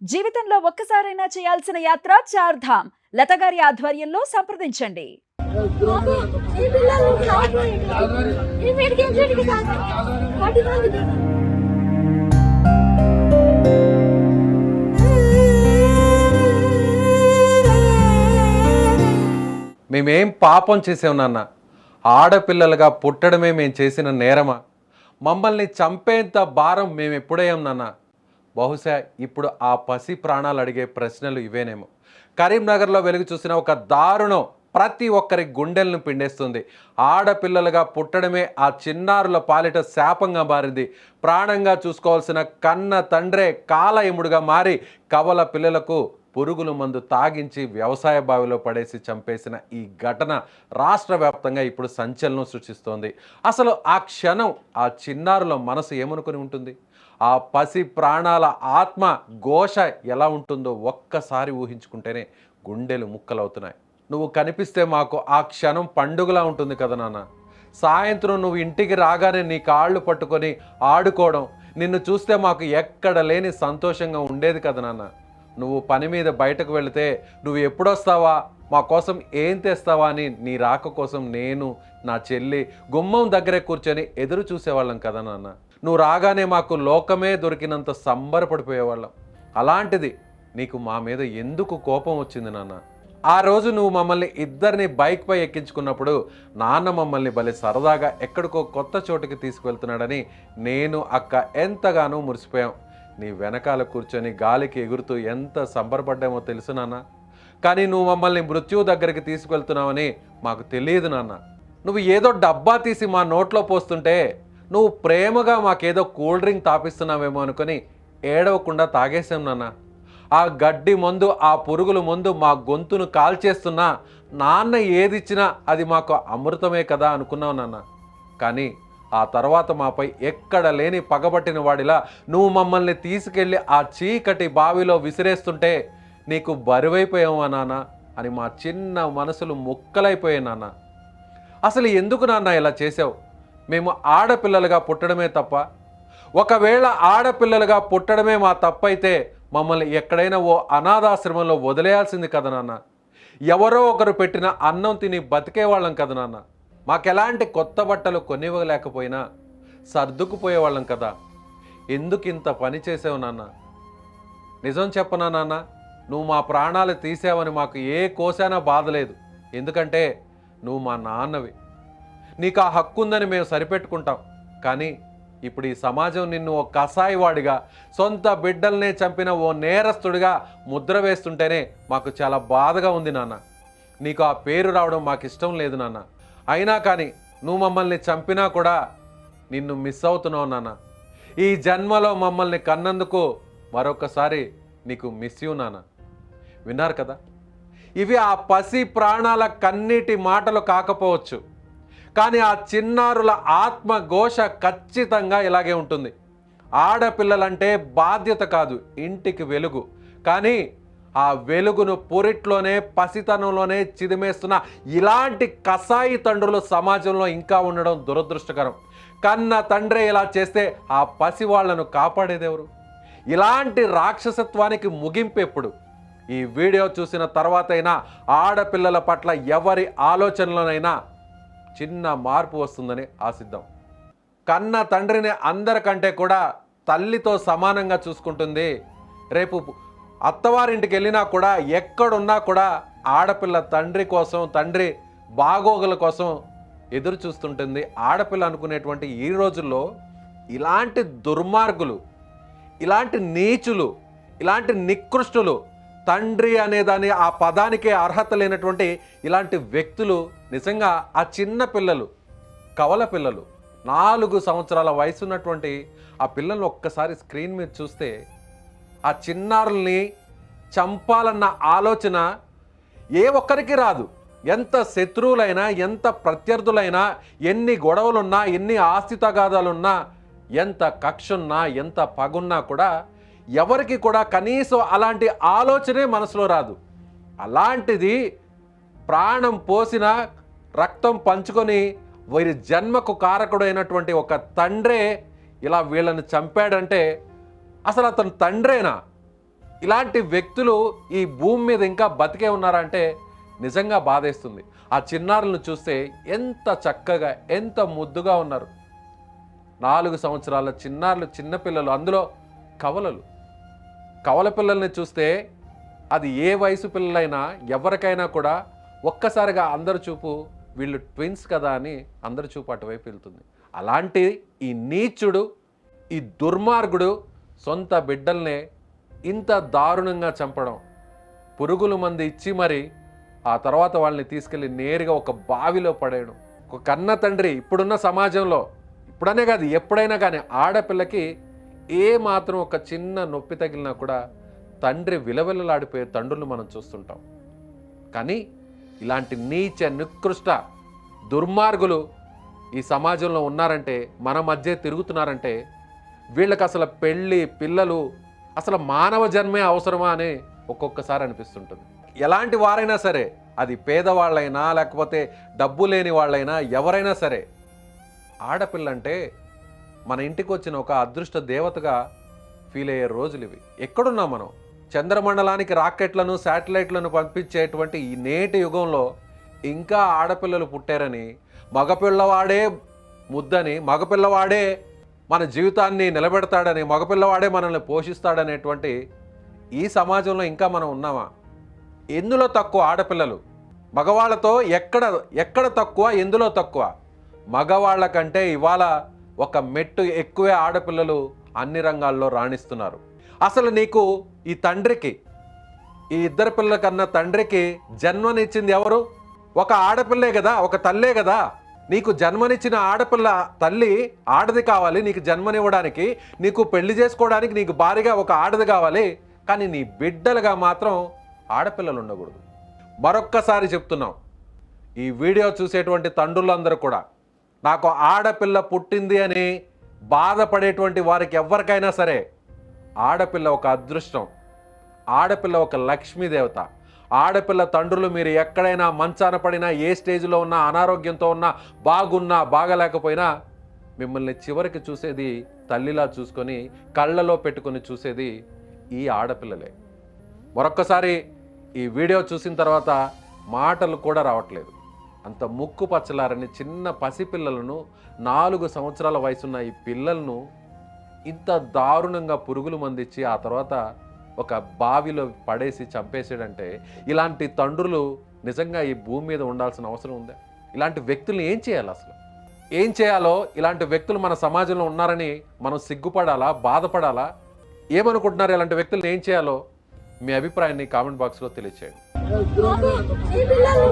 జీవితంలో ఒక్కసారైనా చేయాల్సిన యాత్ర చార్ధామ్. లత గారి ఆధ్వర్యంలో సంప్రదించండి. బాబు, ఈ పిల్లలు కాదు, ఈ మెడికల్ షాప్‌కి కాదు. వాటి కాదు. మేమేం పాపం చేసాం నాన్న? ఆడపిల్లలుగా పుట్టడమే మేము చేసిన నేరమా? మమ్మల్ని చంపేంత భారం మేము ఎప్పుడయ్యాం నాన్న? బహుశా ఇప్పుడు ఆ పసి ప్రాణాలు అడిగే ప్రశ్నలు ఇవేనేమో. కరీంనగర్లో వెలుగు చూసిన ఒక దారుణం ప్రతి ఒక్కరి గుండెలను పిండేస్తుంది. ఆడపిల్లలుగా పుట్టడమే ఆ చిన్నారుల పాలిట శాపంగా మారింది. ప్రాణంగా చూసుకోవాల్సిన కన్న తండ్రే కాలయముడుగా మారి కవల పిల్లలకు పురుగుల మందు తాగించి వ్యవసాయ బావిలో పడేసి చంపేసిన ఈ ఘటన రాష్ట్ర వ్యాప్తంగా ఇప్పుడు సంచలనం సృష్టిస్తోంది. అసలు ఆ క్షణం ఆ చిన్నారుల మనసు ఏమనుకుని ఉంటుంది? ఆ పసి ప్రాణాల ఆత్మ ఘోష ఎలా ఉంటుందో ఒక్కసారి ఊహించుకుంటేనే గుండెలు ముక్కలవుతున్నాయి. నువ్వు కనిపిస్తే మాకు ఆ క్షణం పండుగలా ఉంటుంది కదా నాన్న. సాయంత్రం నువ్వు ఇంటికి రాగానే నీ కాళ్ళు పట్టుకొని ఆడుకోవడం, నిన్ను చూస్తే మాకు ఎక్కడ లేని సంతోషంగా ఉండేది కదా నాన్న. నువ్వు పని మీద బయటకు వెళితే నువ్వు ఎప్పుడొస్తావా, మా కోసం ఏం తెస్తావా అని నీ రాక కోసం నేను, నా చెల్లి గుమ్మం దగ్గరే కూర్చొని ఎదురు చూసేవాళ్ళం కదా నాన్న. నువ్వు రాగానే మాకు లోకమే దొరికినంత సంబరపడిపోయేవాళ్ళం. అలాంటిది నీకు మా మీద ఎందుకు కోపం వచ్చింది నాన్న? ఆ రోజు నువ్వు మమ్మల్ని ఇద్దరిని బైక్పై ఎక్కించుకున్నప్పుడు నాన్న మమ్మల్ని భలే సరదాగా ఎక్కడికో కొత్త చోటుకి తీసుకువెళ్తున్నాడని నేను అక్క ఎంతగానో మురిసిపోయాం. నీ వెనకాల కూర్చొని గాలికి ఎగురుతూ ఎంత సంబరపడ్డామో తెలుసు నాన్న. కానీ నువ్వు మమ్మల్ని మృత్యువు దగ్గరికి తీసుకువెళ్తున్నావని మాకు తెలియదు నాన్న. నువ్వు ఏదో డబ్బా తీసి మా నోట్లో పోస్తుంటే నువ్వు ప్రేమగా మాకేదో కూల్ డ్రింక్ తాపిస్తున్నావేమో అనుకుని ఏడవకుండా తాగేశాం నాన్న. ఆ గడ్డి మందు, ఆ పురుగుల మందు మా గొంతును కాల్చేస్తున్నా నాన్న ఏదిచ్చినా అది మాకు అమృతమే కదా అనుకున్నావు నాన్న. కానీ ఆ తర్వాత మాపై ఎక్కడ లేని పగబట్టిన వాడిలా నువ్వు మమ్మల్ని తీసుకెళ్ళి ఆ చీకటి బావిలో విసిరేస్తుంటే నీకు బరువైపోయావా నాన్న అని మా చిన్న మనసులు ముక్కలైపోయాయి నాన్న. అసలు ఎందుకు నాన్న ఇలా చేసావు? మేము ఆడపిల్లలుగా పుట్టడమే తప్ప? ఒకవేళ ఆడపిల్లలుగా పుట్టడమే మా తప్పైతే మమ్మల్ని ఎక్కడైనా ఓ అనాథాశ్రమంలో వదిలేయాల్సింది కదా నాన్న. ఎవరో ఒకరు పెట్టిన అన్నం తిని బతికేవాళ్ళం కదా నాన్న. మాకెలాంటి కొత్త బట్టలు కొనివ్వలేకపోయినా సర్దుకుపోయేవాళ్ళం కదా. ఎందుకు ఇంత పని చేసావు నాన్న? నిజం చెప్పనా నాన్న, నువ్వు మా ప్రాణాలు తీసావని మాకు ఏ కోసైనా బాధ లేదు. ఎందుకంటే నువ్వు మా నాన్నవి. నీకు ఆ హక్కు ఉందని మేము సరిపెట్టుకుంటాం. కానీ ఇప్పుడు ఈ సమాజం నిన్ను ఓ కసాయివాడిగా, సొంత బిడ్డల్నే చంపిన ఓ నేరస్తుడిగా ముద్ర వేస్తుంటేనే మాకు చాలా బాధగా ఉంది నాన్న. నీకు ఆ పేరు రావడం మాకు ఇష్టం లేదు నాన్న. అయినా కానీ నువ్వు మమ్మల్ని చంపినా కూడా నిన్ను మిస్ అవుతున్నావు నాన్న. ఈ జన్మలో మమ్మల్ని కన్నందుకు మరొకసారి నీకు మిస్ యూ నాన్న. విన్నారు కదా, ఇవి ఆ పసి ప్రాణాల కన్నీటి మాటలు కాకపోవచ్చు, కానీ ఆ చిన్నారుల ఆత్మఘోష ఖచ్చితంగా ఇలాగే ఉంటుంది. ఆడపిల్లలంటే బాధ్యత కాదు, ఇంటికి వెలుగు. కానీ ఆ వెలుగును పురిట్లోనే, పసితనంలోనే చిదిమేస్తున్న ఇలాంటి కసాయి తండ్రులు సమాజంలో ఇంకా ఉండడం దురదృష్టకరం. కన్న తండ్రే ఇలా చేస్తే ఆ పసి వాళ్లను కాపాడేదెవరు? ఇలాంటి రాక్షసత్వానికి ముగింపు ఎప్పుడు? ఈ వీడియో చూసిన తర్వాతైనా ఆడపిల్లల పట్ల ఎవరి ఆలోచనలోనైనా చిన్న మార్పు వస్తుందని ఆశిద్దాం. కన్న తండ్రిని అందరికంటే కూడా తల్లితో సమానంగా చూసుకుంటుంది. రేపు అత్తవారింటికి వెళ్ళినా కూడా, ఎక్కడున్నా కూడా ఆడపిల్ల తండ్రి కోసం, తండ్రి బాగోగుల కోసం ఎదురు చూస్తుంటుంది. ఆడపిల్ల అనుకునేటువంటి ఈ రోజుల్లో ఇలాంటి దుర్మార్గులు, ఇలాంటి నీచులు, ఇలాంటి నికృష్టులు, తండ్రి అనేదాని ఆ పదానికే అర్హత లేనటువంటి ఇలాంటి వ్యక్తులు నిజంగా ఆ చిన్న పిల్లలు, కవల పిల్లలు, 4 సంవత్సరాల వయసు ఉన్నటువంటి ఆ పిల్లల్ని ఒక్కసారి స్క్రీన్ మీద చూస్తే ఆ చిన్నారుల్ని చంపాలన్న ఆలోచన ఏ ఒక్కరికి రాదు. ఎంత శత్రువులైనా, ఎంత ప్రత్యర్థులైనా, ఎన్ని గొడవలున్నా, ఎన్ని ఆస్తి తగాదాలున్నా, ఎంత కక్షున్నా, ఎంత పగున్నా కూడా ఎవరికి కూడా కనీసం అలాంటి ఆలోచనే మనసులో రాదు. అలాంటిది ప్రాణం పోసిన, రక్తం పంచుకొని వీరి జన్మకు కారకుడైనటువంటి ఒక తండ్రే ఇలా వీళ్ళని చంపాడంటే అసలు అతను తండ్రేనా? ఇలాంటి వ్యక్తులు ఈ భూమి మీద ఇంకా బతికే ఉన్నారంటే నిజంగా బాధేస్తుంది. ఆ చిన్నారులను చూస్తే ఎంత చక్కగా ఎంత ముద్దుగా ఉన్నారు. 4 సంవత్సరాల చిన్నారులు, చిన్నపిల్లలు, అందులో కవల పిల్లల్ని చూస్తే అది ఏ వయసు పిల్లలైనా ఎవరికైనా కూడా ఒక్కసారిగా అందరి చూపు వీళ్ళు ట్విన్స్ కదా అని అందరి చూపు అటువైపు వెళ్తుంది. అలాంటి ఈ నీచుడు, ఈ దుర్మార్గుడు సొంత బిడ్డల్నే ఇంత దారుణంగా చంపడం, పురుగుల మందు ఇచ్చి మరి ఆ తర్వాత వాళ్ళని తీసుకెళ్ళి నేరుగా ఒక బావిలో పడేయడం. ఒక కన్న తండ్రి ఇప్పుడున్న సమాజంలో, ఇప్పుడనే కాదు ఎప్పుడైనా కానీ ఆడపిల్లకి ఏ మాత్రం ఒక చిన్న నొప్పి తగిలినా కూడా తండ్రి విలవిలలాడిపోయే తండ్రులు మనం చూస్తుంటాం. కానీ ఇలాంటి నీచ నికృష్ట దుర్మార్గులు ఈ సమాజంలో ఉన్నారంటే, మన మధ్య తిరుగుతున్నారంటే వీళ్ళకి అసలు పెళ్ళి, పిల్లలు, అసలు మానవ జన్మే అవసరమా అని ఒక్కొక్కసారి అనిపిస్తుంటుంది. ఎలాంటి వారైనా సరే, అది పేదవాళ్ళైనా లేకపోతే డబ్బు లేని వాళ్ళైనా ఎవరైనా సరే, ఆడపిల్ల అంటే మన ఇంటికి వచ్చిన ఒక అదృష్ట దేవతగా ఫీల్ అయ్యే రోజులు ఇవి. ఎక్కడున్నాం మనం? చంద్రమండలానికి రాకెట్లను, శాటిలైట్లను పంపించేటువంటి ఈ నేటి యుగంలో ఇంకా ఆడపిల్లలు పుట్టారని, మగపిల్లవాడే ముద్దని, మగపిల్లవాడే మన జీవితాన్ని నిలబెడతాడని, మగపిల్లవాడే మనల్ని పోషిస్తాడనేటువంటి ఈ సమాజంలో ఇంకా మనం ఉన్నామా? ఎందులో తక్కువ ఆడపిల్లలు? మగవాళ్ళతో ఎక్కడ తక్కువ, ఎందులో తక్కువ? మగవాళ్ళ కంటే ఇవాళ ఒక మెట్టు ఎక్కువే ఆడపిల్లలు అన్ని రంగాల్లో రాణిస్తున్నారు. అసలు నీకు ఈ తండ్రికి, ఈ ఇద్దరు పిల్లల కన్నా తండ్రికి జన్మనిచ్చింది ఎవరు? ఒక ఆడపిల్లే కదా, ఒక తల్లే కదా. నీకు జన్మనిచ్చిన ఆడపిల్ల తల్లి ఆడది కావాలి, నీకు జన్మనివ్వడానికి, నీకు పెళ్లి చేసుకోవడానికి నీకు భారీగా ఒక ఆడది కావాలి. కానీ నీ బిడ్డలుగా మాత్రం ఆడపిల్లలు ఉండకూడదు. మరొక్కసారి చెప్తున్నాం, ఈ వీడియో చూసేటువంటి తండ్రులందరూ కూడా, నాకు ఆడపిల్ల పుట్టింది అని బాధపడేటువంటి వారికి ఎవరికైనా సరే, ఆడపిల్ల ఒక అదృష్టం, ఆడపిల్ల ఒక లక్ష్మీదేవత. ఆడపిల్ల తండ్రులు మీరు ఎక్కడైనా మంచాన పడినా, ఏ స్టేజ్లో ఉన్నా, అనారోగ్యంతో ఉన్నా, బాగున్నా బాగలేకపోయినా మిమ్మల్ని చివరికి చూసేది తల్లిలా చూసుకొని కళ్ళలో పెట్టుకొని చూసేది ఈ ఆడపిల్లలే. మరొక్కసారి ఈ వీడియో చూసిన తర్వాత మాటలు కూడా రావట్లేదు. అంత ముక్కు పచ్చలారని చిన్న పసిపిల్లలను, 4 సంవత్సరాల వయసున్న ఈ పిల్లలను ఇంత దారుణంగా పురుగులు మందిచ్చి ఆ తర్వాత ఒక బావిలో పడేసి చంపేసాడంటే, ఇలాంటి తండ్రులు నిజంగా ఈ భూమి మీద ఉండాల్సిన అవసరం ఉందా? ఇలాంటి వ్యక్తుల్ని ఏం చేయాలి? అసలు ఏం చేయాలో? ఇలాంటి వ్యక్తులు మన సమాజంలో ఉన్నారని మనం సిగ్గుపడాలా, బాధపడాలా? ఏమనుకుంటున్నారు? ఇలాంటి వ్యక్తులను ఏం చేయాలో మీ అభిప్రాయాన్ని కామెంట్ బాక్స్లో తెలియచేయండి. ఈ పిల్లలు